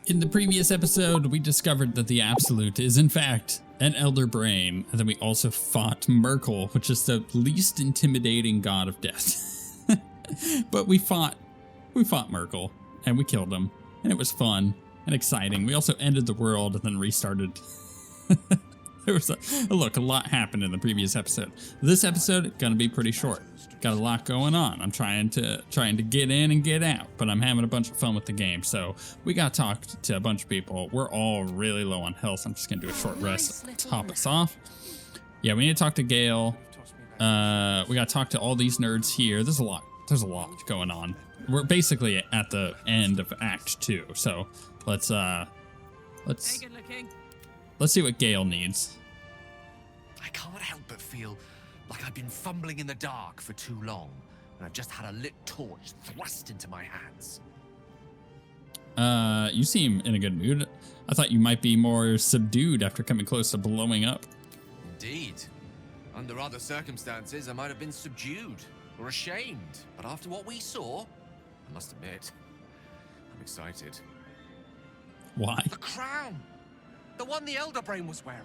In the previous episode, we discovered that the Absolute is in fact an Elder Brain, and then we also fought Merkel, which is the least intimidating god of death. But we fought Merkel, and we killed him, and it was fun and exciting. We also ended the world and then restarted. There was a lot happened in the previous episode. This episode gonna be pretty short. Got a lot going on. I'm trying to get in and get out, but I'm having a bunch of fun with the game. So we got to talk to a bunch of people. We're all really low on health. I'm just gonna do a short rest to top us off. Yeah, we need to talk to Gale. We got to talk to all these nerds here. There's a lot going on. We're basically at the end of Act 2. So let's see what Gale needs. I can't help but feel like I've been fumbling in the dark for too long, and I've just had a lit torch thrust into my hands. You seem in a good mood. I thought you might be more subdued after coming close to blowing up. Indeed. Under other circumstances, I might have been subdued or ashamed, but after what we saw, I must admit, I'm excited. Why? The crown! The one the Elder Brain was wearing.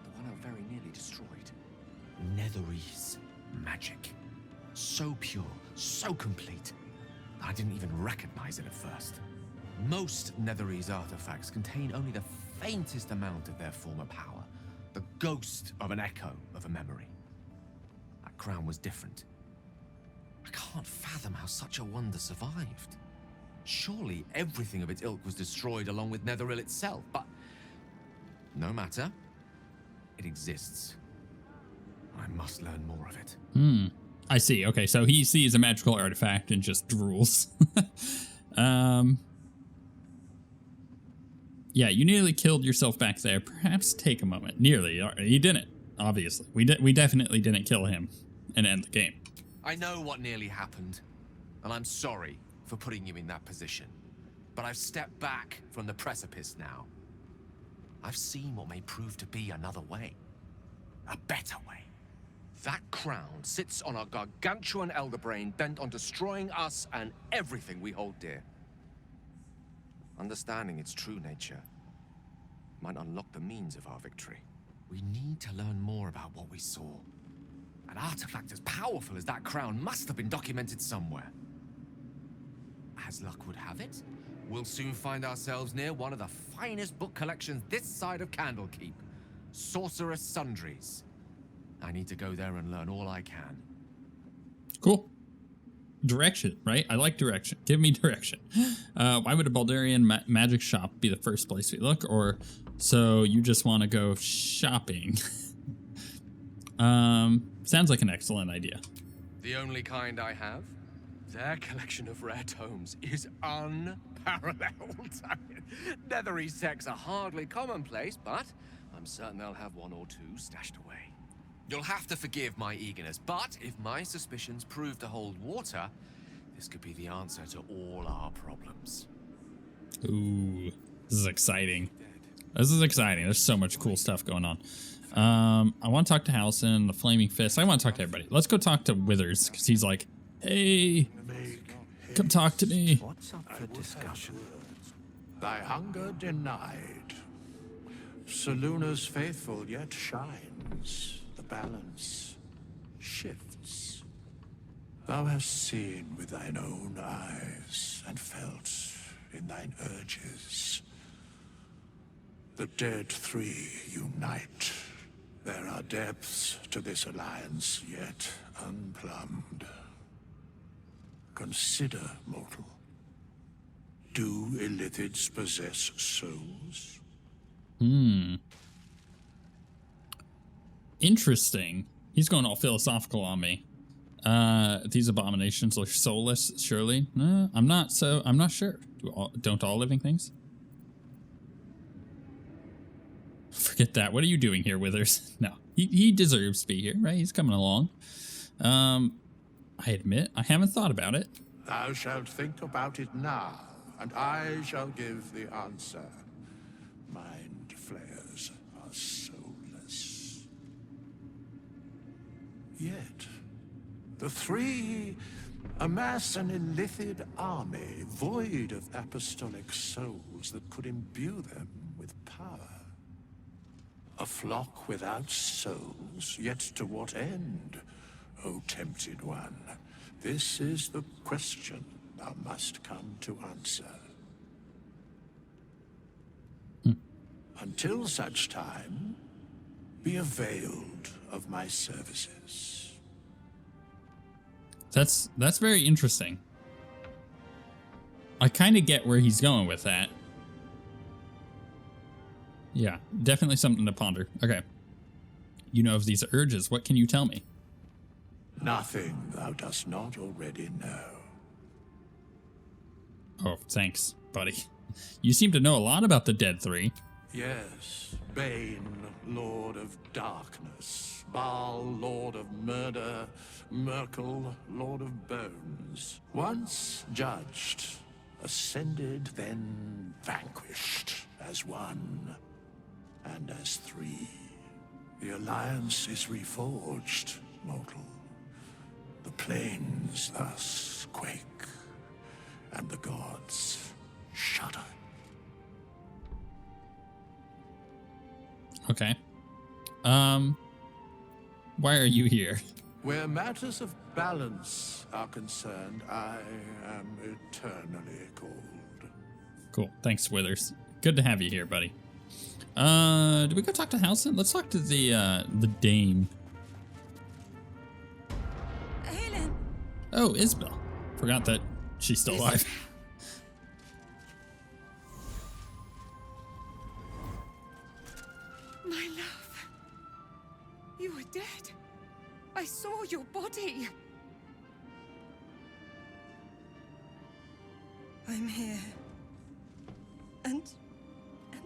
The one I very nearly destroyed. Netherese magic. So pure, so complete, that I didn't even recognize it at first. Most Netherese artifacts contain only the faintest amount of their former power. The ghost of an echo of a memory. That crown was different. I can't fathom how such a wonder survived. Surely everything of its ilk was destroyed along with Netheril itself, but no matter. It exists. I must learn more of it. I see. Okay, so he sees a magical artifact and just drools. Yeah, you nearly killed yourself back there. Perhaps take a moment. Nearly. You didn't, obviously. We definitely didn't kill him and end the game. I know what nearly happened, and I'm sorry for putting you in that position. But I've stepped back from the precipice now. I've seen what may prove to be another way. A better way. That crown sits on a gargantuan elder brain bent on destroying us and everything we hold dear. Understanding its true nature might unlock the means of our victory. We need to learn more about what we saw. An artifact as powerful as that crown must have been documented somewhere. As luck would have it, we'll soon find ourselves near one of the finest book collections this side of Candlekeep. Sorcerous Sundries. I need to go there and learn all I can. Cool. Direction, right? I like direction. Give me direction. Why would a Baldurian magic shop be the first place we look? Or so you just want to go shopping? Sounds like an excellent idea. The only kind I have? Their collection of rare tomes is unparalleled. Netherese texts are hardly commonplace, but I'm certain they'll have one or two stashed away. You'll have to forgive my eagerness, but if my suspicions prove to hold water, this could be the answer to all our problems. Ooh, this is exciting. This is exciting. There's so much cool stuff going on. I want to talk to Halcyon, the Flaming Fist. I want to talk to everybody. Let's go talk to Withers, because he's like, hey, come talk to me. What's up for discussion? Thy hunger denied. Soluna's faithful yet shines. The balance shifts. Thou hast seen with thine own eyes and felt in thine urges. The dead three unite. There are depths to this alliance yet unplumbed. Consider, mortal. Do illithids possess souls? Interesting. He's going all philosophical on me. These abominations are soulless, surely? No, I'm not sure. Don't all living things? Forget that. What are you doing here, Withers? No, he deserves to be here, right? He's coming along. I admit, I haven't thought about it. Thou shalt think about it now, and I shall give the answer. Mind flayers are soulless. Yet, the three Amass an illithid army void of apostolic souls that could imbue them with power. A flock without souls, yet to what end, O tempted one? This is the question thou must come to answer. Until such time, be availed of my services. That's very interesting. I kind of get where he's going with that. Yeah, definitely something to ponder. Okay. You know of these urges. What can you tell me? Nothing thou dost not already know. Oh, thanks, buddy. You seem to know a lot about the Dead Three. Yes, Bane, Lord of Darkness, Baal, Lord of Murder, Merkel, Lord of Bones. Once judged, ascended, then vanquished as one, and as three. The alliance is reforged, mortal. The plains thus quake, and the gods shudder. Okay. Why are you here? Where matters of balance are concerned, I am eternally called. Cool. Thanks, Withers. Good to have you here, buddy. Do we go talk to Halsin? Let's talk to the dame. Aelin! Oh, Isabel. Forgot that she's still alive. My love. You are dead. I saw your body. I'm here. And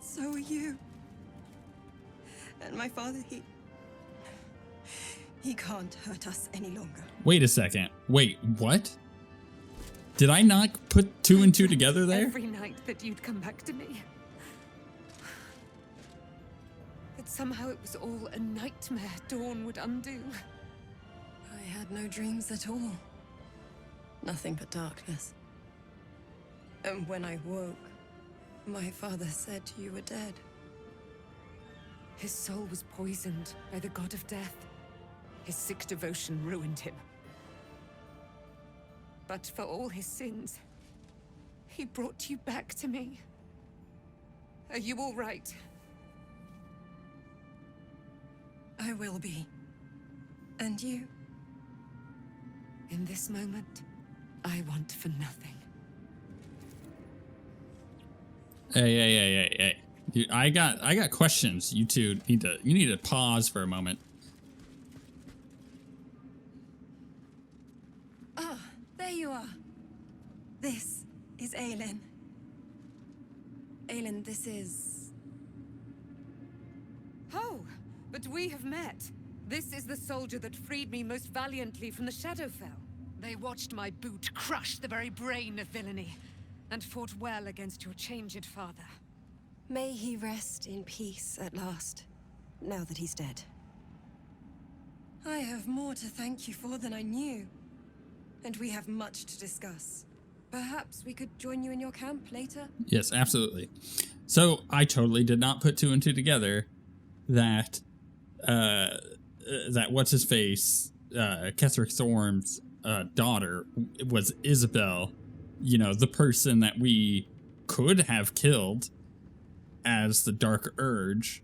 so are you. And my father, he can't hurt us any longer. Wait a second. Wait, what? Did I not put two and two together there? Every night that you'd come back to me. That somehow it was all a nightmare Dawn would undo. I had no dreams at all. Nothing but darkness. And when I woke, my father said you were dead. His soul was poisoned by the god of death. His sick devotion ruined him. But for all his sins, he brought you back to me. Are you all right? I will be. And you? In this moment, I want for nothing. Hey. I got questions. You two need to pause for a moment. Ah, there you are. This is Aelin. Aelin, this is... Oh, but we have met. This is the soldier that freed me most valiantly from the Shadowfell. They watched my boot crush the very brain of villainy, and fought well against your changed father. May he rest in peace at last, now that he's dead. I have more to thank you for than I knew. And we have much to discuss. Perhaps we could join you in your camp later? Yes, absolutely. So I totally did not put two and two together that what's his face, Ketheric Thorm's daughter was Isabel, you know, the person that we could have killed as the Dark Urge.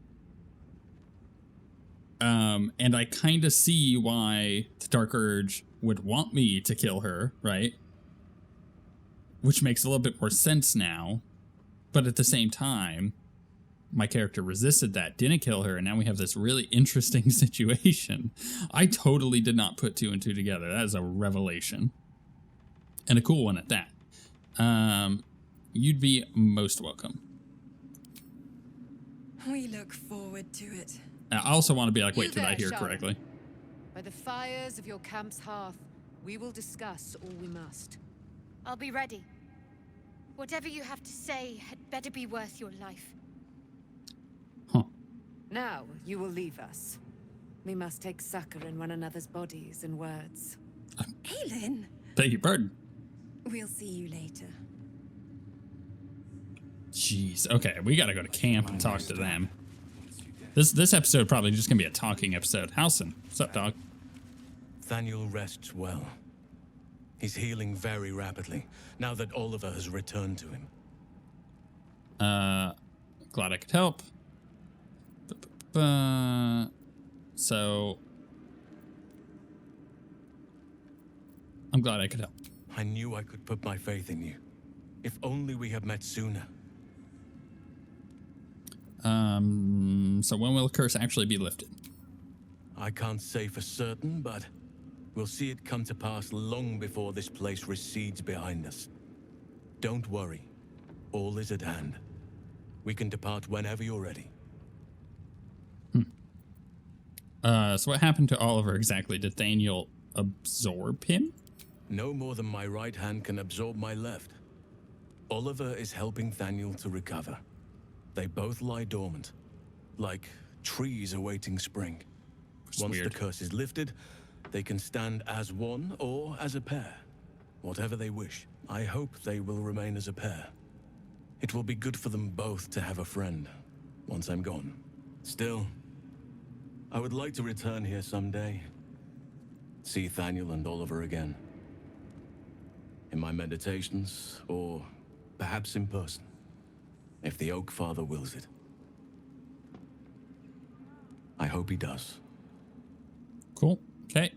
And I kind of see why the Dark Urge would want me to kill her, right? Which makes a little bit more sense now. But at the same time, my character resisted that, didn't kill her, and now we have this really interesting situation. I totally did not put two and two together. That is a revelation. And a cool one at that. You'd be most welcome. We look forward to it. I also want to be like, wait, You did I there, hear Sharon. correctly? By the fires of your camp's hearth, we will discuss all we must. I'll be ready. Whatever you have to say had better be worth your life. Huh. Now, you will leave us. We must take succor in one another's bodies and words. Aelin, Beg your pardon. We'll see you later. Jeez. Okay, we gotta go to camp and talk to them. This episode probably just gonna be a talking episode. Halsin, what's up, dog? Thaniel rests well. He's healing very rapidly, now that Oliver has returned to him. Glad I could help. So... I'm glad I could help. I knew I could put my faith in you. If only we had met sooner. So when will the curse actually be lifted? I can't say for certain, but we'll see it come to pass long before this place recedes behind us. Don't worry. All is at hand. We can depart whenever you're ready. So what happened to Oliver exactly? Did Thaniel absorb him? No more than my right hand can absorb my left. Oliver is helping Thaniel to recover. They both lie dormant, like trees awaiting spring. Once the curse is lifted, they can stand as one or as a pair. Whatever they wish. I hope they will remain as a pair. It will be good for them both to have a friend, once I'm gone. Still, I would like to return here someday. See Thaniel and Oliver again. In my meditations, or perhaps in person, if the Oak Father wills it. I hope he does. Cool. Okay.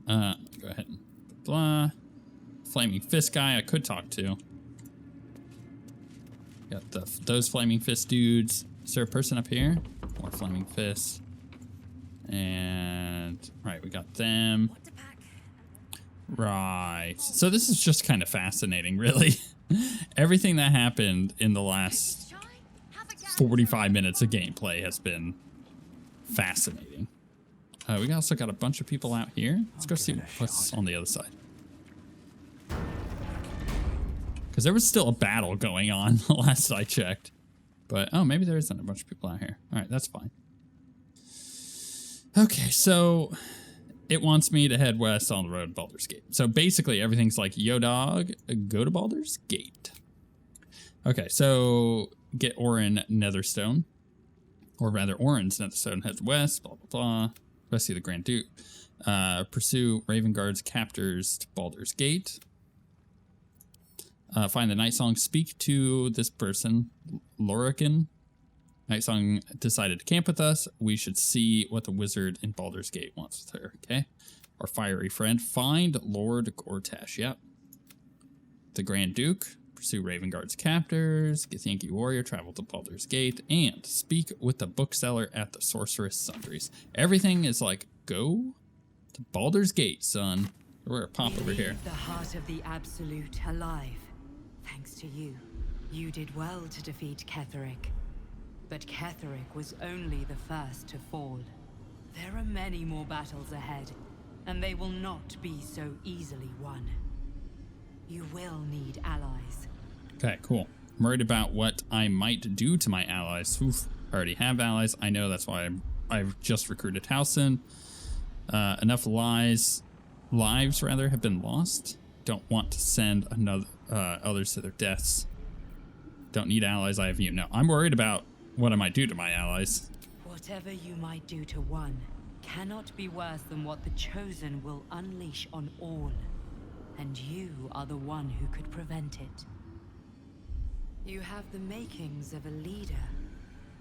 Go ahead and blah. Flaming Fist guy I could talk to. Got those Flaming Fist dudes. Is there a person up here? More Flaming Fists. And right, we got them. Right. So this is just kind of fascinating, really. Everything that happened in the last 45 minutes of gameplay has been fascinating. We also got a bunch of people out here. Let's go see what's on the other side. Because there was still a battle going on the last I checked. But, oh, maybe there isn't a bunch of people out here. All right, that's fine. Okay, so it wants me to head west on the road to Baldur's Gate. So basically everything's like, yo dog, go to Baldur's Gate. Okay, so get Orin Netherstone. Or rather, Orin's Netherstone heads west, blah, blah, blah. Let's see the Grand Duke. Pursue Ravenguard's captors to Baldur's Gate. Find the Night Song. Speak to this person, Lorican. Night Song decided to camp with us. We should see what the wizard in Baldur's Gate wants with her, okay? Our fiery friend. Find Lord Gortash, yep. The Grand Duke. Pursue Ravenguard's captors. Get Yankee Warrior. Travel to Baldur's Gate. And speak with the bookseller at the Sorceress Sundries. Everything is like, go to Baldur's Gate, son. We're gonna pop over here. The heart of the Absolute alive. Thanks to you. You did well to defeat Ketheric. But Ketheric was only the first to fall. There are many more battles ahead, and they will not be so easily won. You will need allies. Okay, cool. I'm worried about what I might do to my allies. Oof, I already have allies. I know, that's why I've just recruited Halsin. Enough lives have been lost. Don't want to send others to their deaths. Don't need allies, I have you. No, I'm worried about what I might do to my allies. Whatever you might do to one cannot be worse than what the Chosen will unleash on all. And you are the one who could prevent it. You have the makings of a leader.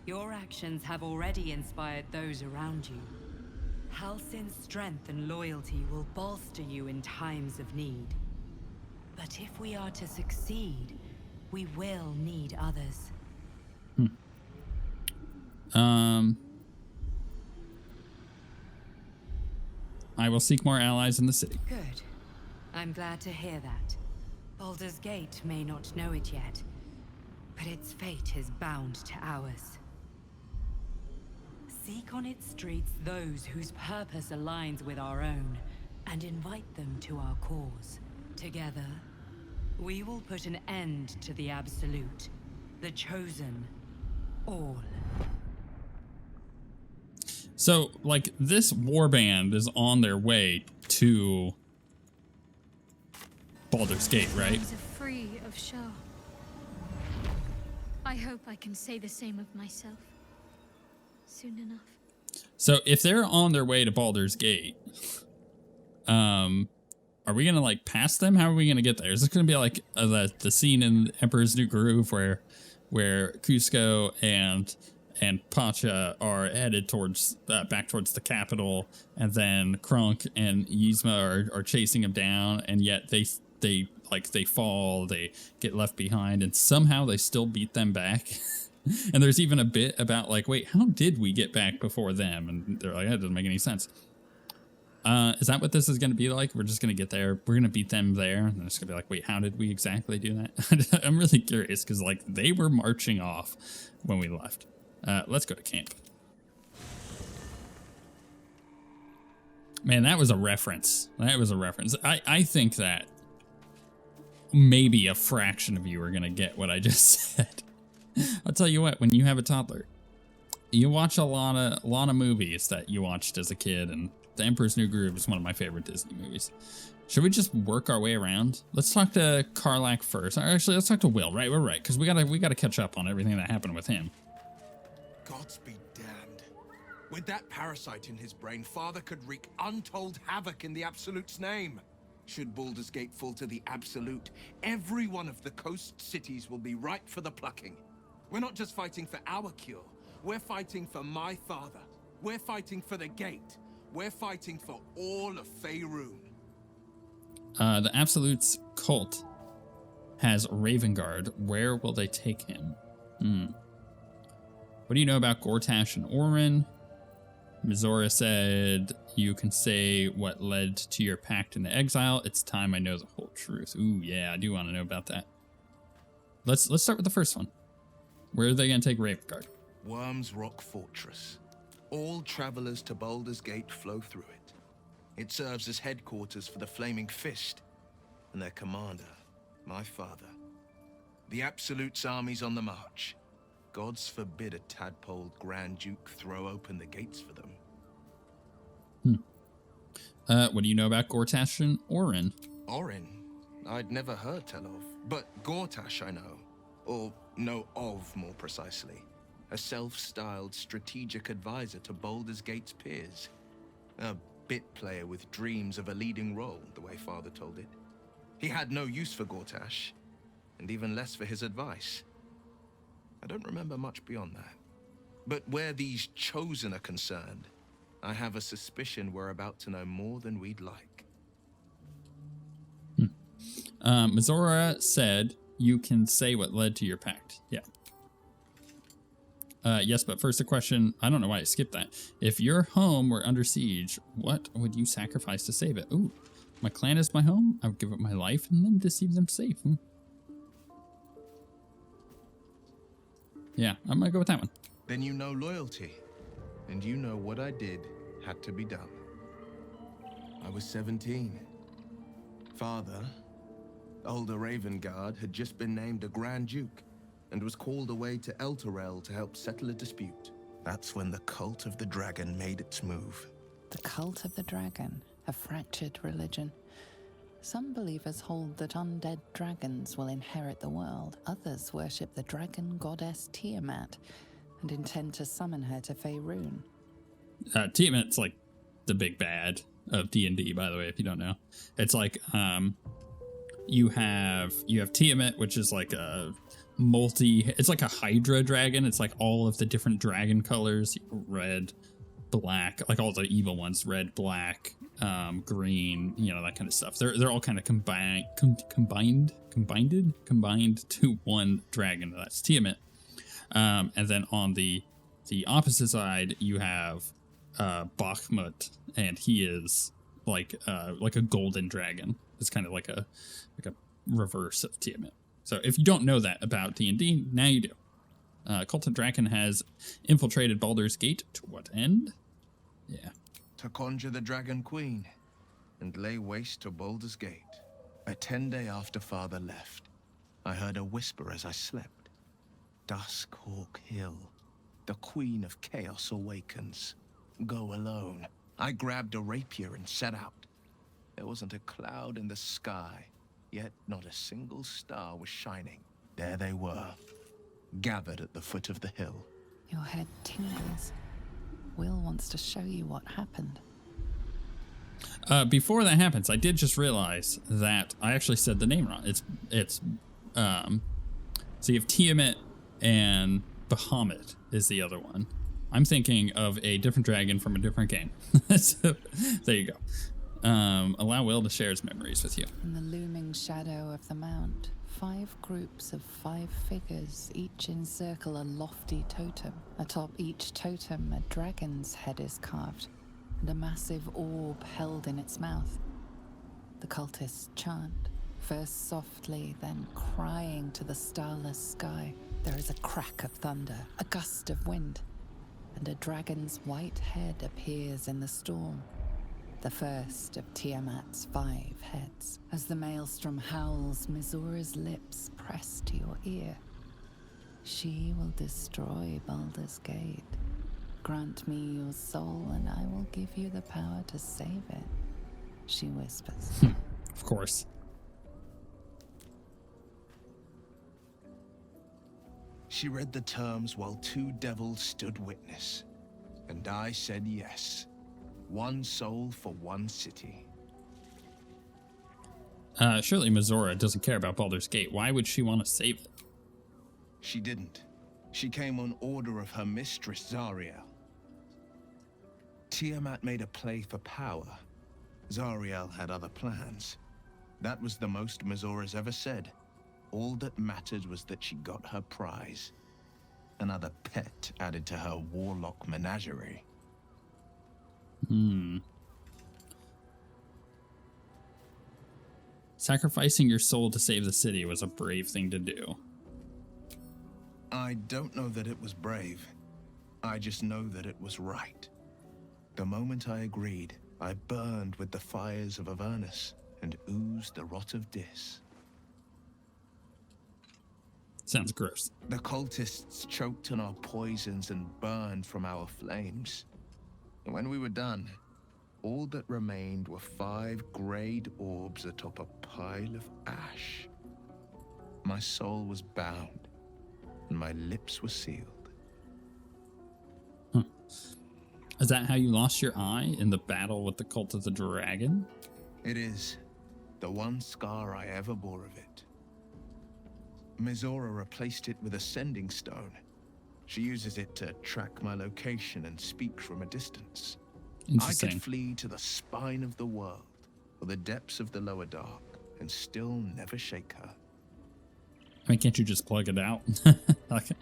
Your actions have already inspired those around you. Halsin's strength and loyalty will bolster you in times of need. But if we are to succeed, we will need others. I will seek more allies in the city. Good. I'm glad to hear that. Baldur's Gate may not know it yet, but its fate is bound to ours. Seek on its streets those whose purpose aligns with our own, and invite them to our cause. Together, we will put an end to the Absolute, the Chosen, all. So, like, this warband is on their way to Baldur's Gate, right? Are free of Shah. I hope I can say the same of myself soon enough. So if they're on their way to Baldur's Gate, are we gonna like pass them? How are we gonna get there? Is this gonna be like the scene in Emperor's New Groove where Cusco and Pacha are headed towards back towards the capital, and then Kronk and Yzma are chasing him down, and yet they fall, they get left behind, and somehow they still beat them back. And there's even a bit about like, wait, how did we get back before them? And they're like, that doesn't make any sense. Is that what this is going to be like? We're just going to get there, we're going to beat them there, and it's going to be like, wait, how did we exactly do that? I'm really curious, because like they were marching off when we left. Let's go to camp. Man, that was a reference. That was a reference. I think that maybe a fraction of you are going to get what I just said. I'll tell you what, when you have a toddler, you watch a lot of movies that you watched as a kid, and The Emperor's New Groove is one of my favorite Disney movies. Should we just work our way around? Let's talk to Karlach first. Or actually, let's talk to Will. Right, we're right, because we gotta catch up on everything that happened with him. Gods be damned. With that parasite in his brain, Father could wreak untold havoc in the Absolute's name. Should Baldur's Gate fall to the Absolute, every one of the coast cities will be ripe for the plucking. We're not just fighting for our cure. We're fighting for my father. We're fighting for the Gate. We're fighting for all of Faerun. The Absolute's cult has Ravengard. Where will they take him? What do you know about Gortash and Orin? Mizora said, you can say what led to your pact in the exile. It's time I know the whole truth. Ooh, yeah, I do want to know about that. Let's start with the first one. Where are they going to take Ravengard? Worm's Rock Fortress. All travelers to Baldur's Gate flow through it. It serves as headquarters for the Flaming Fist and their commander, my father. The Absolute's army's on the march. Gods forbid a tadpole Grand Duke throw open the gates for them. What do you know about Gortash and Orin? Orin? I'd never heard tell of. But Gortash I know. Or know of, more precisely. A self-styled strategic advisor to Baldur's Gate's peers. A bit player with dreams of a leading role, the way Father told it. He had no use for Gortash, and even less for his advice. I don't remember much beyond that. But where these Chosen are concerned, I have a suspicion we're about to know more than we'd like. Mizora said you can say what led to your pact. Yeah. Yes, but first a question. I don't know why I skipped that. If your home were under siege, what would you sacrifice to save it? Ooh, my clan is my home. I would give up my life and then to see them safe. Yeah, I'm gonna go with that one. Then you know loyalty, and you know what I did had to be done. I was 17. Father, older Ravengard, had just been named a Grand Duke and was called away to Elturel to help settle a dispute. That's when the Cult of the Dragon made its move. The Cult of the Dragon, a fractured religion. Some believers hold that undead dragons will inherit the world. Others worship the dragon goddess Tiamat and intend to summon her to Faerun. Tiamat's like the big bad of D&D, by the way, if you don't know. It's like you have Tiamat, which is like a it's like a Hydra dragon. It's like all of the different dragon colors, red, black, like all the evil ones, red, black, green, you know, that kind of stuff. They're all kind of combined to one dragon. That's Tiamat. And then on the opposite side, you have Bakhmut, and he is like a golden dragon. It's kind of like a reverse of Tiamat. So if you don't know that about D&D, now you do. Cult of Draken has infiltrated Baldur's Gate. To what end? Yeah. To conjure the Dragon Queen and lay waste to Baldur's Gate. A 10-day after Father left, I heard a whisper as I slept. Duskhawk Hill, the Queen of Chaos awakens. Go alone. I grabbed a rapier and set out. There wasn't a cloud in the sky, yet not a single star was shining. There they were, gathered at the foot of the hill. Your head tingles. Will wants to show you what happened. Before that happens, I did just realize that I actually said the name wrong. So you have Tiamat and Bahamut is the other one. I'm thinking of a different dragon from a different game. So there you go. Allow Will to share his memories with you. In the looming shadow of the mount, 5 groups of 5 figures each encircle a lofty totem. Atop each totem, a dragon's head is carved, and a massive orb held in its mouth. The cultists chant, first softly, then crying to the starless sky. There is a crack of thunder, a gust of wind, and a dragon's white head appears in the storm. The first of Tiamat's 5 heads. As the maelstrom howls, Mizora's lips press to your ear. She will destroy Baldur's Gate. Grant me your soul, and I will give you the power to save it, she whispers. Of course. She read the terms while 2 devils stood witness, and I said yes. 1 soul for 1 city. Surely Mizora doesn't care about Baldur's Gate. Why would she want to save it? She didn't. She came on order of her mistress, Zariel. Tiamat made a play for power. Zariel had other plans. That was the most Mizora's ever said. All that mattered was that she got her prize. Another pet added to her warlock menagerie. Sacrificing your soul to save the city was a brave thing to do. I don't know that it was brave. I just know that it was right. The moment I agreed, I burned with the fires of Avernus and oozed the rot of Dis. Sounds gross. The cultists choked on our poisons and burned from our flames. And when we were done, all that remained were 5 grayed orbs atop a pile of ash. My soul was bound, and my lips were sealed. Is that how you lost your eye in the battle with the Cult of the Dragon? It is the one scar I ever bore of it. Mizora replaced it with a sending stone. She uses it to track my location and speak from a distance. I Interesting. could flee to the spine of the world, or the depths of the lower dark, and still never shake her. I mean, can't you just plug it out? Okay.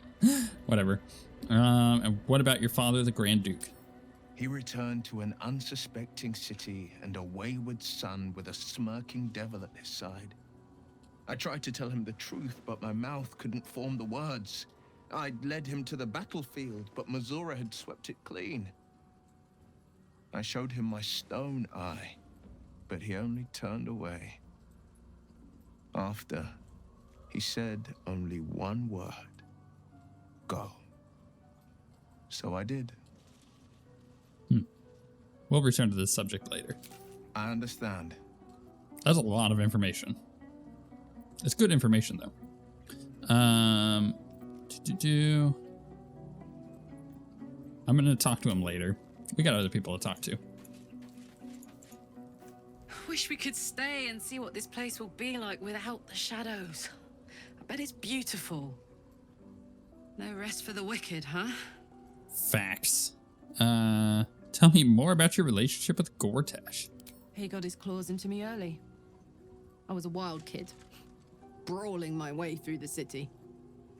Whatever. And what about your father, the Grand Duke? He returned to an unsuspecting city and a wayward son with a smirking devil at his side. I tried to tell him the truth, but my mouth couldn't form the words. I'd led him to the battlefield, but Mizora had swept it clean. I showed him my stone eye, but he only turned away. After, he said only one word. Go. So I did. We'll return to this subject later. I understand. That's a lot of information. It's good information, though. I'm going to talk to him later. We got other people to talk to. Wish we could stay and see what this place will be like without the shadows. I bet it's beautiful. No rest for the wicked, huh? Facts. Tell me more about your relationship with Gortash. He got his claws into me early. I was a wild kid, brawling my way through the city.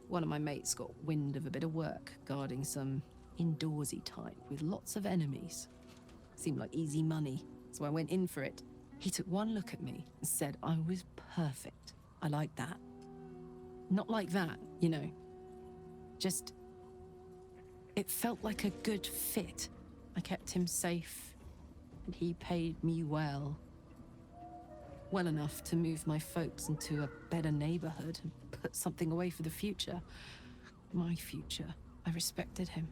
One of my mates got wind of a bit of work guarding some indoorsy type with lots of enemies. Seemed like easy money, so I went in for it. He took one look at me and said I was perfect. I like that. Not like that, you know. Just, it felt like a good fit. I kept him safe, and he paid me well. Well enough to move my folks into a better neighborhood and put something away for the future. My future. I respected him,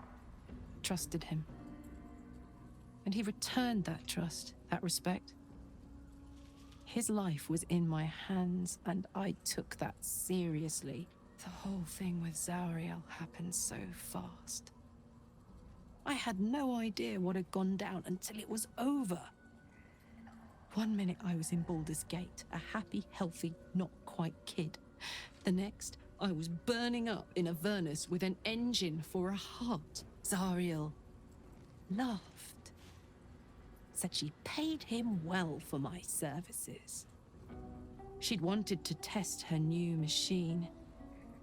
trusted him. And he returned that trust, that respect. His life was in my hands, and I took that seriously. The whole thing with Zariel happened so fast. I had no idea what had gone down until it was over. One minute I was in Baldur's Gate, a happy, healthy, not quite kid. The next, I was burning up in Avernus with an engine for a heart. Zariel laughed. Said she paid him well for my services. She'd wanted to test her new machine,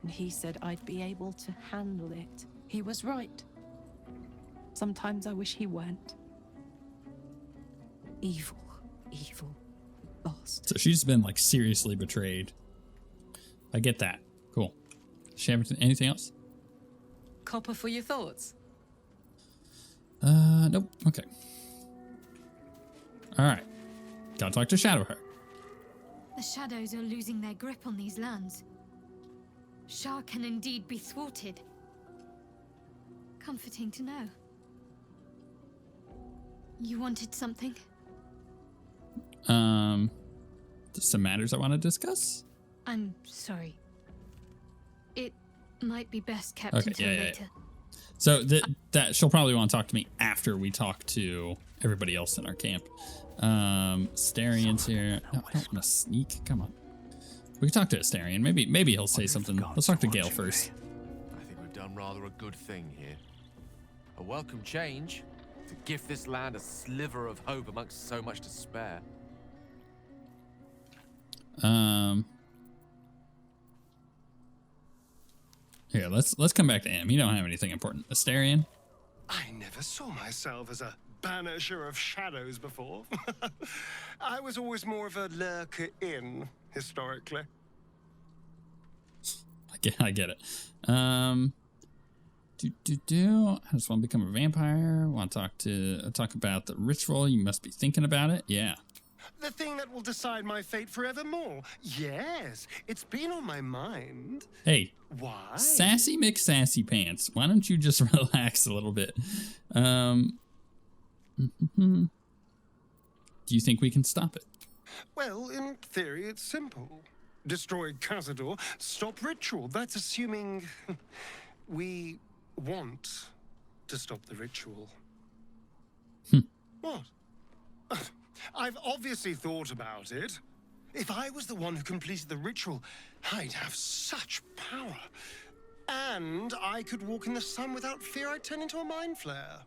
and he said I'd be able to handle it. He was right. Sometimes I wish he weren't. Evil, evil bastard. So she's been like seriously betrayed. I get that. Cool. Does she have anything else? Copper for your thoughts. Nope. Okay. All right. Gotta talk to Shadowheart. The shadows are losing their grip on these lands. Shah can indeed be thwarted. Comforting to know. You wanted something? There's some matters I want to discuss. I'm sorry. It might be best kept Okay, until later. Yeah. So that she'll probably want to talk to me after we talk to everybody else in our camp. Astarion's here. No, I don't want to sneak. Come on. We can talk to Astarion. Maybe he'll say something. Let's talk to Gale first. I think we've done rather a good thing here. A welcome change to gift this land a sliver of hope amongst so much despair. Here, let's come back to him. You don't have anything important. Astarion? I never saw myself as a banisher of shadows before. I was always more of a lurker in, historically. I get it. I just want to become a vampire. Want to talk about the ritual. You must be thinking about it. Yeah. The thing that will decide my fate forevermore. Yes, it's been on my mind. Hey. Why? Sassy McSassy Pants. Why don't you just relax a little bit? Do you think we can stop it? Well, in theory, it's simple. Destroy Cazador, stop ritual. That's assuming we want to stop the ritual. What? I've obviously thought about it. If I was the one who completed the ritual, I'd have such power. And I could walk in the sun without fear I'd turn into a mind flare.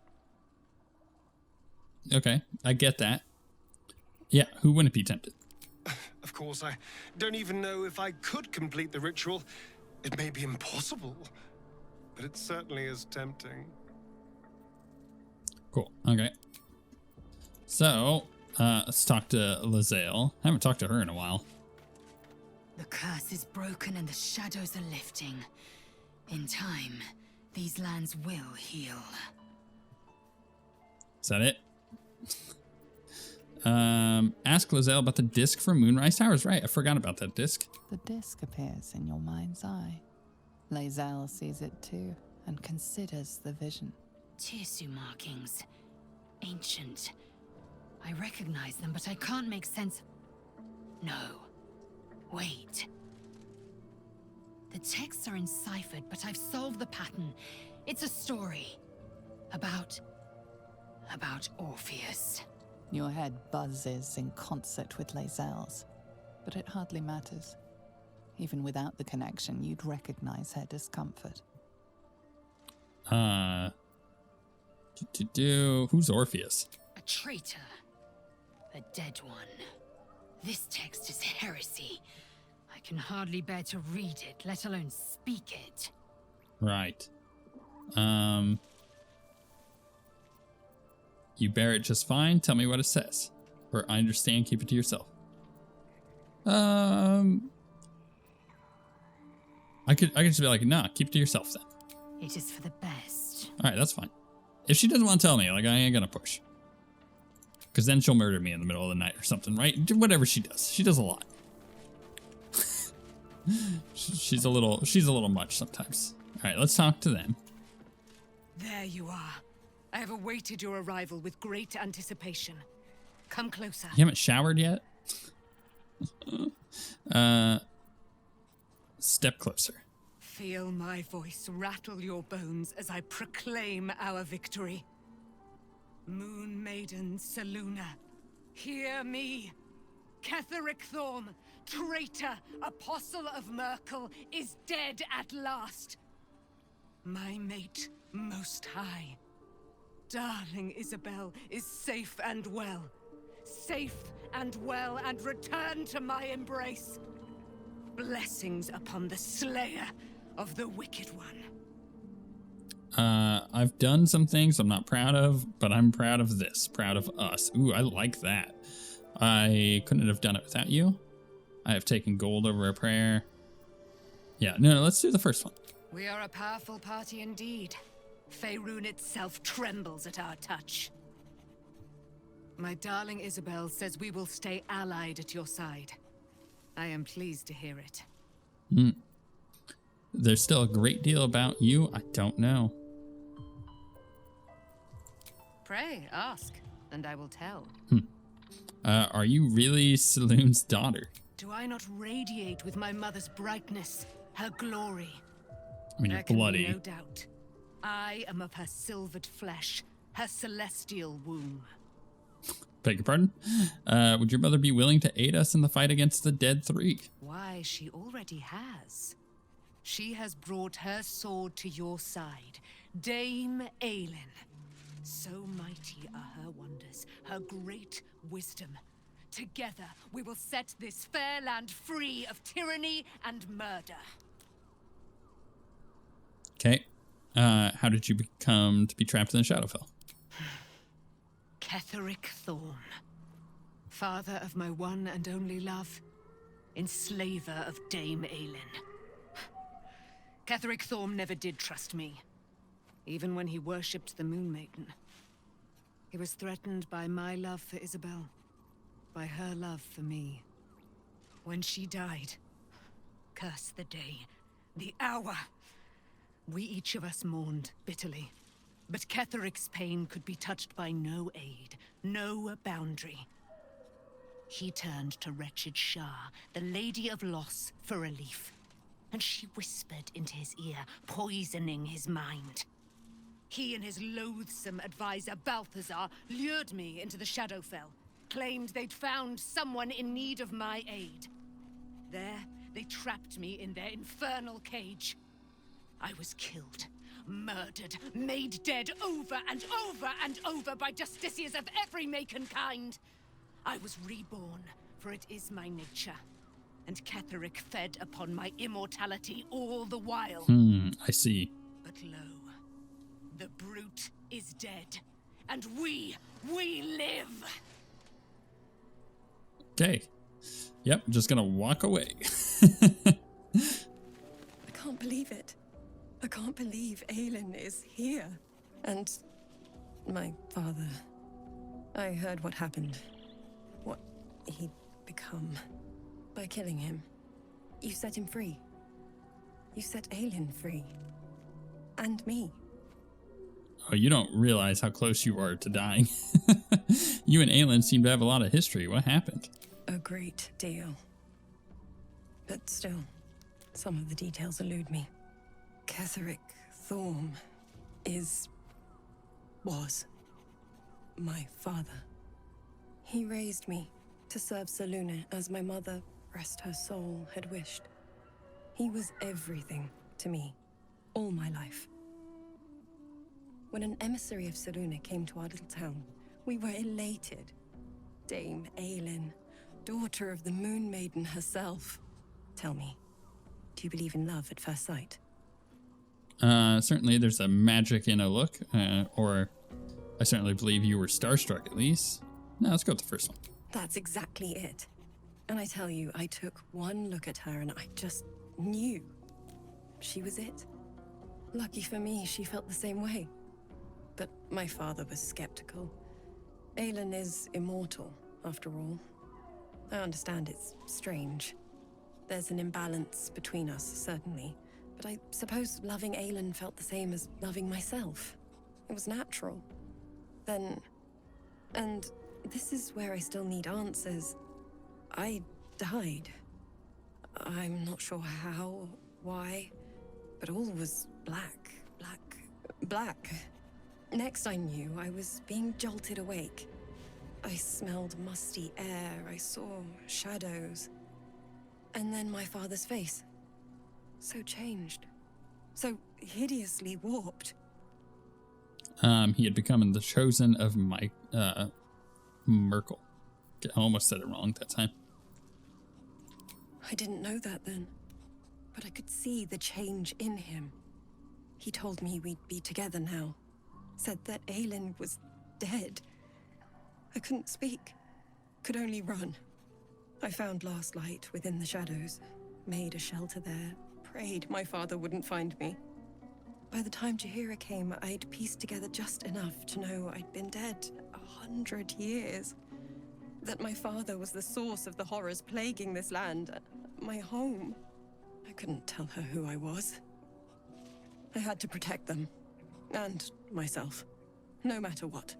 Okay, I get that. Yeah, who wouldn't be tempted? Of course, I don't even know if I could complete the ritual. It may be impossible, but it certainly is tempting. Cool, okay. So, let's talk to Lae'zel. I haven't talked to her in a while. The curse is broken and the shadows are lifting. In time, these lands will heal. Is that it? Ask Lae'zel about the disc from Moonrise Towers. Right, I forgot about that disc. The disc appears in your mind's eye. Lae'zel sees it too and considers the vision. Tirsu markings. Ancient. I recognize them, but I can't make sense. No. Wait. The texts are enciphered, but I've solved the pattern. It's a story. About Orpheus. Your head buzzes in concert with Lae'zel's, but it hardly matters. Even without the connection, you'd recognize her discomfort. Who's Orpheus? A traitor. A dead one. This text is heresy. I can hardly bear to read it, let alone speak it. Right. You bear it just fine. Tell me what it says. Or I understand, keep it to yourself. I could just be like, nah, keep it to yourself then. It is for the best. All right, that's fine. If she doesn't want to tell me, like, I ain't gonna push. Because then she'll murder me in the middle of the night or something, right? Whatever she does. She does a lot. she's a little much sometimes. All right, let's talk to them. There you are. I have awaited your arrival with great anticipation. Come closer. You haven't showered yet? Step closer. Feel my voice rattle your bones as I proclaim our victory. Moon Maiden Selûne, hear me. Ketheric Thorm, traitor, apostle of Myrkul, is dead at last. My mate, Most High. Darling Isabel is safe and well. Safe and well, and returned to my embrace. Blessings upon the slayer of the Wicked One. I've done some things I'm not proud of, but I'm proud of this. Proud of us. Ooh, I like that. I couldn't have done it without you. I have taken gold over a prayer. Yeah, no, let's do the first one. We are a powerful party indeed. Faerun itself trembles at our touch. My darling Isabel says we will stay allied at your side. I am pleased to hear it. There's still a great deal about you I don't know. Pray, ask, and I will tell. Are you really Selûne's daughter? Do I not radiate with my mother's brightness, her glory? I mean, you're There can bloody. be no doubt. I am of her silvered flesh, her celestial womb. Beg your pardon? Would your mother be willing to aid us in the fight against the Dead Three? Why, she already has. She has brought her sword to your side, Dame Aelin. So mighty are her wonders, her great wisdom. Together, we will set this fair land free of tyranny and murder. Okay. How did you become to be trapped in the Shadowfell? Ketheric Thorm, father of my one and only love, enslaver of Dame Aelin. Ketheric Thorm never did trust me, even when he worshipped the Moon Maiden. He was threatened by my love for Isabel, by her love for me. When she died, curse the day, the hour, we each of us mourned bitterly. But Ketheric's pain could be touched by no aid, no boundary. He turned to wretched Shah, the Lady of Loss, for relief. And she whispered into his ear, poisoning his mind. He and his loathsome advisor, Balthazar, lured me into the Shadowfell, claimed they'd found someone in need of my aid. There, they trapped me in their infernal cage. I was killed, murdered, made dead over and over and over by justiciars of every make and kind. I was reborn, for it is my nature. And Ketheric fed upon my immortality all the while. I see. But lo, the brute is dead, and we live! Okay. Yep, just gonna walk away. I can't believe it. I can't believe Aelin is here. And my father. I heard what happened. What he'd become. By killing him. You set him free. You set Aelin free. And me. Oh, you don't realize how close you are to dying. You and Aelin seem to have a lot of history. What happened? A great deal. But still, some of the details elude me. Ketheric Thorm was my father. He raised me to serve Selûne as my mother, rest her soul, had wished. He was everything to me, all my life. When an emissary of Selûne came to our little town, we were elated. Dame Aelin, daughter of the Moon Maiden herself. Tell me, do you believe in love at first sight? Certainly there's a magic in a look, or I certainly believe you were starstruck at least. Now let's go with the first one. That's exactly it. And I tell you, I took one look at her and I just knew. She was it. Lucky for me, she felt the same way. But my father was skeptical. Aelin is immortal, after all. I understand it's strange. There's an imbalance between us, certainly. But I suppose loving Aelin felt the same as loving myself. It was natural. Then... And this is where I still need answers. I died. I'm not sure how, why, but all was black, black, black. Next I knew, I was being jolted awake. I smelled musty air, I saw shadows. And then my father's face. So changed. So hideously warped. He had become the chosen of Merkel. I almost said it wrong that time. I didn't know that then, but I could see the change in him. He told me we'd be together now. Said that Aelin was dead. I couldn't speak. Could only run. I found last light within the shadows. Made a shelter there. Prayed my father wouldn't find me. By the time Jaheira came, I'd pieced together just enough to know I'd been dead 100 years. That my father was the source of the horrors plaguing this land. My home. I couldn't tell her who I was. I had to protect them. And myself. No matter what.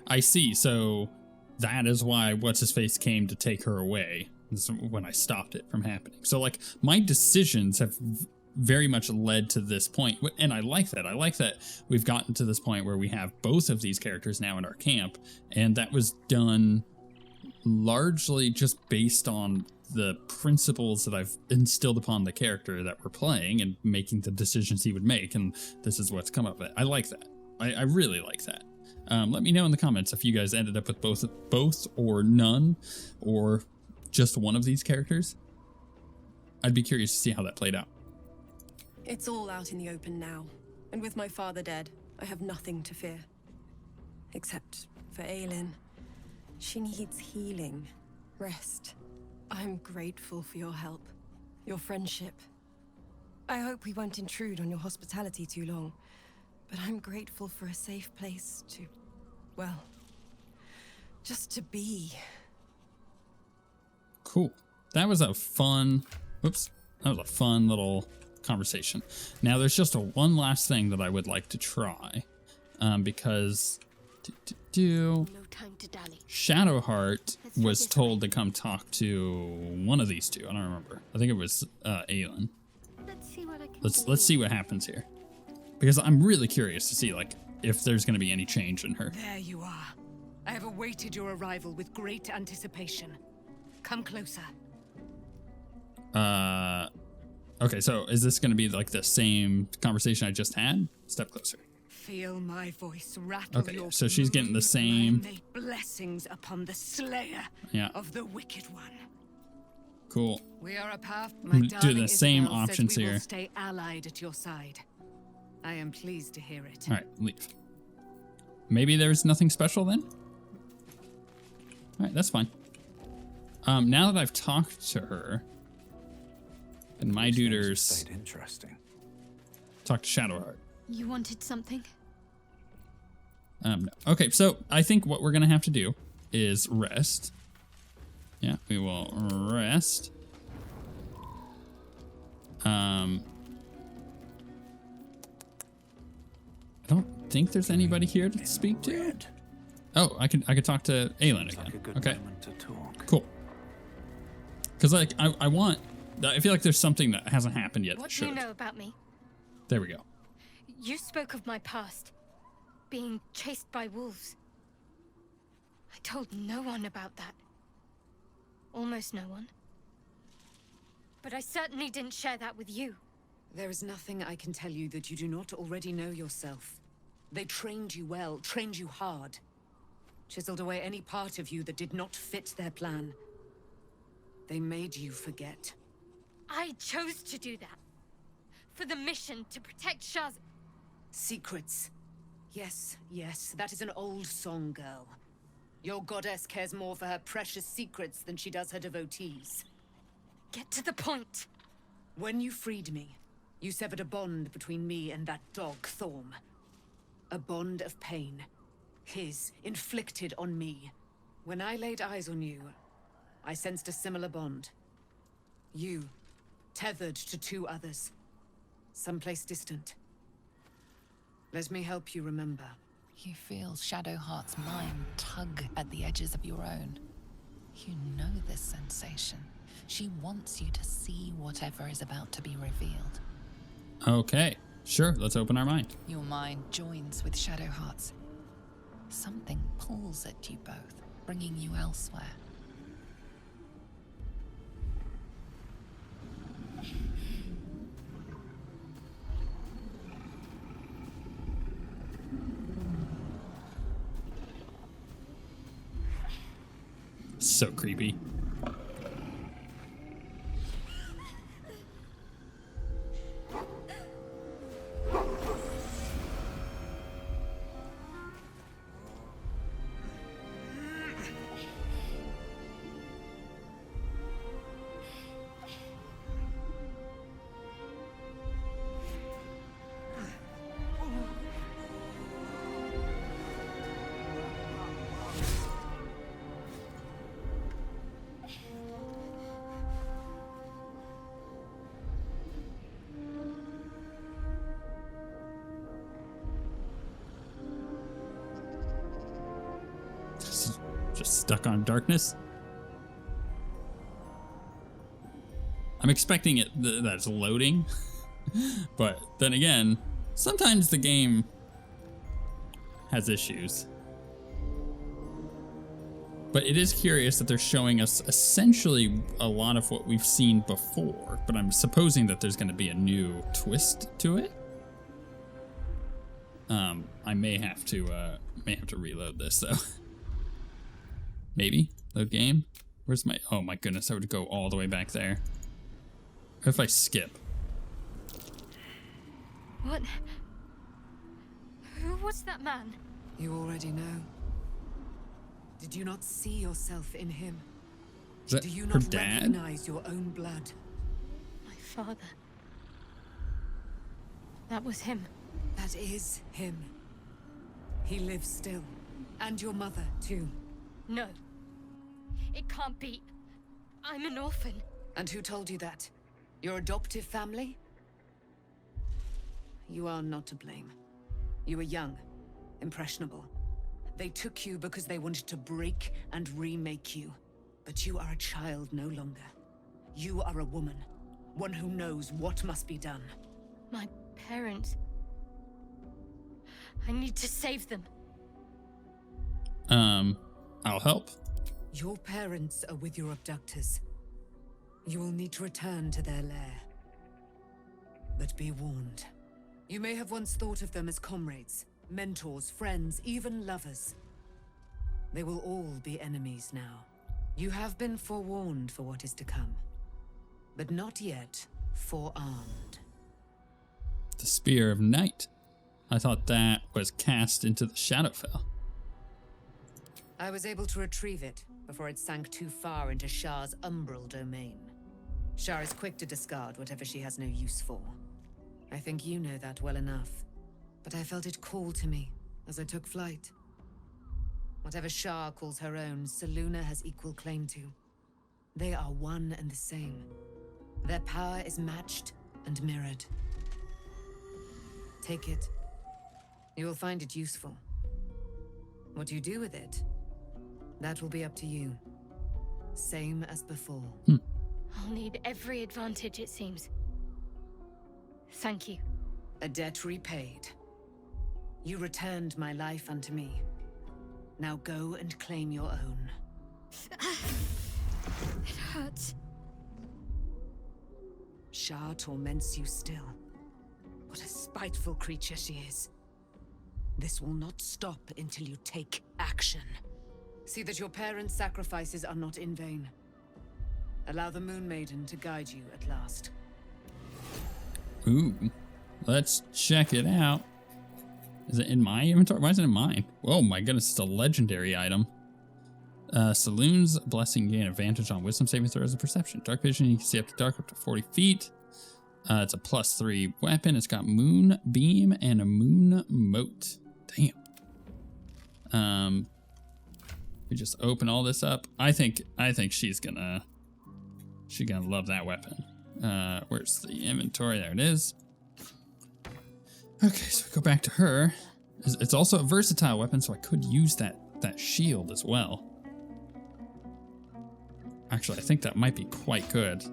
I see. So that is why What's-His-Face came to take her away. This is when I stopped it from happening. So, like, my decisions have very much led to this point. And I like that. I like that we've gotten to this point where we have both of these characters now in our camp. And that was done largely just based on the principles that I've instilled upon the character that we're playing and making the decisions he would make. And this is what's come up with it. I like that. I really like that. Let me know in the comments if you guys ended up with both or none or just one of these characters. I'd be curious to see how that played out. It's all out in the open now. And with my father dead, I have nothing to fear. Except for Aelin. She needs healing, rest. I'm grateful for your help, your friendship. I hope we won't intrude on your hospitality too long, but I'm grateful for a safe place to, well, just to be. Cool. That was a fun, that was a fun little conversation. Now there's just one last thing that I would like to try, because No time to dally. Shadowheart was told to come talk to one of these two. I don't remember. I think it was Aelin. Let's see what I can Let's see what happens here, because I'm really curious to see like if there's going to be any change in her. There you are. I have awaited your arrival with great anticipation. Come closer. Okay, so is this going to be like the same conversation I just had? Step closer. Feel my voice rattle. Okay, your so she's getting the same. May blessings upon the slayer of the wicked one. Cool. We are a path. Do the same options we here. Will stay allied at your side. I am pleased to hear it. All right, leave. Maybe there's nothing special then? All right, that's fine. Now that I've talked to her, and my duders interesting. Talk to Shadowheart. You wanted something? No. Okay, so I think what we're gonna have to do is rest. Yeah, we will rest. I don't think there's anybody here to speak to. Oh, I could talk to Aelin again. Okay. Cool. Because like I feel like there's something that hasn't happened yet. What do you know about me? There we go. You spoke of my past, being chased by wolves. I told no one about that. Almost no one. But I certainly didn't share that with you. There is nothing I can tell you that you do not already know yourself. They trained you well, trained you hard. Chiseled away any part of you that did not fit their plan. They made you forget. I chose to do that. For the mission to protect Shaz. Secrets. Yes, yes, that is an old song, girl. Your goddess cares more for her precious secrets than she does her devotees. Get to the point. When you freed me, you severed a bond between me and that dog, Thorm. A bond of pain. His, inflicted on me. When I laid eyes on you, I sensed a similar bond. You, tethered to two others. Someplace distant. Let me help you remember. You feel Shadowheart's mind tug at the edges of your own. You know this sensation. She wants you to see whatever is about to be revealed. Okay, sure, let's open our mind. Your mind joins with Shadowheart's. Something pulls at you both, bringing you elsewhere. So creepy. Just stuck on darkness. I'm expecting it that's loading, but then again, sometimes the game has issues. But it is curious that they're showing us essentially a lot of what we've seen before, but I'm supposing that there's going to be a new twist to it. I may have to reload this though. Maybe load game. Where's my? Oh my goodness! I would go all the way back there. What if I skip? What? Who was that man? You already know. Did you not see yourself in him? Is that Do you her not dad? recognize your own blood? My father. That was him. That is him. He lives still. And your mother, too. No. It can't be. I'm an orphan. And who told you that? Your adoptive family? You are not to blame. You were young, impressionable. They took you because they wanted to break and remake you. But you are a child no longer. You are a woman. One who knows what must be done. My parents. I need to save them. I'll help. Your parents are with your abductors. You will need to return to their lair. But be warned. You may have once thought of them as comrades, mentors, friends, even lovers. They will all be enemies now. You have been forewarned for what is to come, but not yet forearmed. The Spear of Night. I thought that was cast into the Shadowfell. I was able to retrieve it before it sank too far into Shah's umbral domain. Shah is quick to discard whatever she has no use for. I think you know that well enough, but I felt it call to me as I took flight. Whatever Shah calls her own, Selûne has equal claim to. They are one and the same. Their power is matched and mirrored. Take it. You will find it useful. What you do with it, that will be up to you. Same as before. I'll need every advantage, it seems. Thank you. A debt repaid. You returned my life unto me. Now go and claim your own. It hurts. Shah torments you still. What a spiteful creature she is. This will not stop until you take action. See that your parents' sacrifices are not in vain. Allow the Moon Maiden to guide you at last. Ooh, let's check it out. Is it in my inventory? Why is it in mine? Oh my goodness, it's a legendary item. Selûne's Blessing gain advantage on wisdom saving throws and perception. Dark vision, you can see up to 40 feet. It's a +3 weapon. It's got moon beam and a moon moat. Damn. We just open all this up. I think she's gonna love that weapon. Where's the inventory? There it is. Okay, so we go back to her. It's also a versatile weapon, so I could use that shield as well. Actually, I think that might be quite good.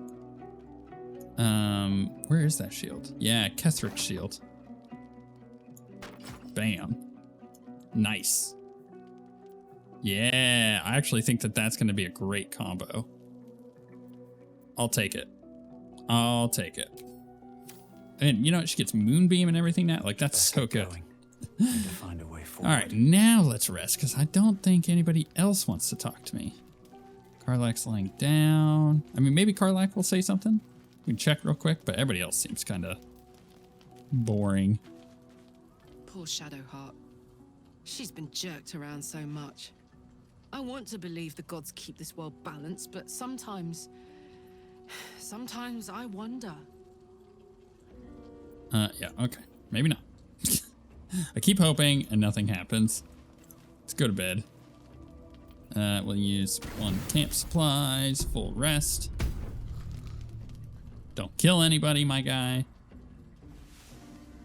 Where is that shield? Yeah, Kethric's shield. Bam. Nice. Yeah, I actually think that that's going to be a great combo. I'll take it. I'll take it. And you know, she gets Moonbeam and everything now. Like, that's so good. Need to find a way forward. All right, now let's rest, because I don't think anybody else wants to talk to me. Karlach's lying down. I mean, maybe Karlach will say something. We can check real quick, but everybody else seems kind of boring. Poor Shadowheart. She's been jerked around so much. I want to believe the gods keep this world balanced, but sometimes I wonder. Yeah, okay. Maybe not. I keep hoping and nothing happens. Let's go to bed. We'll use 1 camp supplies, full rest. Don't kill anybody, my guy.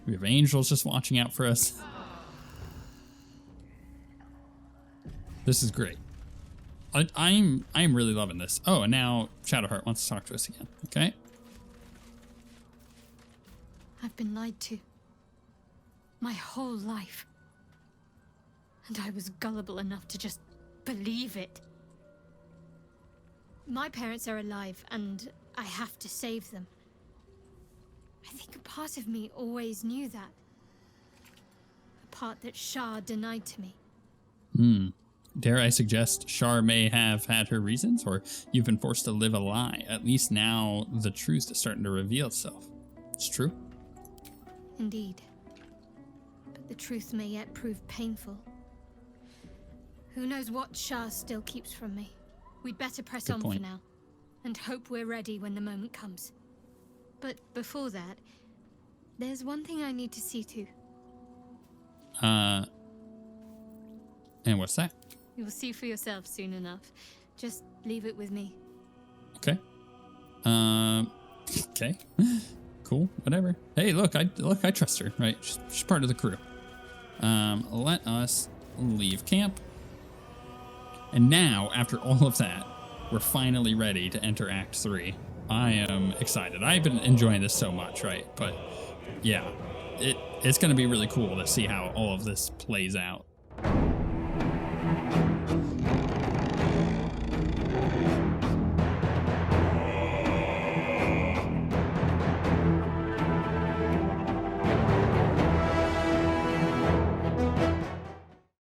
We have angels just watching out for us. This is great. I'm really loving this. Oh, and now Shadowheart wants to talk to us again. Okay. I've been lied to. My whole life. And I was gullible enough to just believe it. My parents are alive, and I have to save them. I think a part of me always knew that. A part that Shar denied to me. Dare I suggest Shar may have had her reasons, or you've been forced to live a lie. At least now the truth is starting to reveal itself. It's true. Indeed. But the truth may yet prove painful. Who knows what Shar still keeps from me. We'd better press Good on point. for now, and hope we're ready when the moment comes. But before that, there's one thing I need to see to. And what's that? You'll see for yourself soon enough. Just leave it with me. Okay. Okay. Cool. Whatever. Hey, look, I trust her, right? She's part of the crew. Let us leave camp. And now, after all of that, we're finally ready to enter Act 3. I am excited. I've been enjoying this so much, right? But yeah, it's going to be really cool to see how all of this plays out.